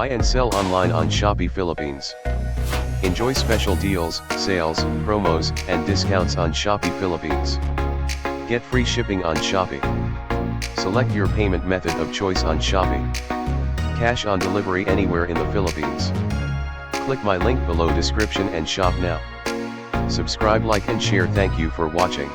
Buy and sell online on Shopee Philippines. Enjoy special deals, sales, promos, and discounts on Shopee Philippines. Get free shipping on Shopee. Select your payment method of choice on Shopee. Cash on delivery anywhere in the Philippines. Click my link below description and shop now. Subscribe, like and share. Thank you for watching.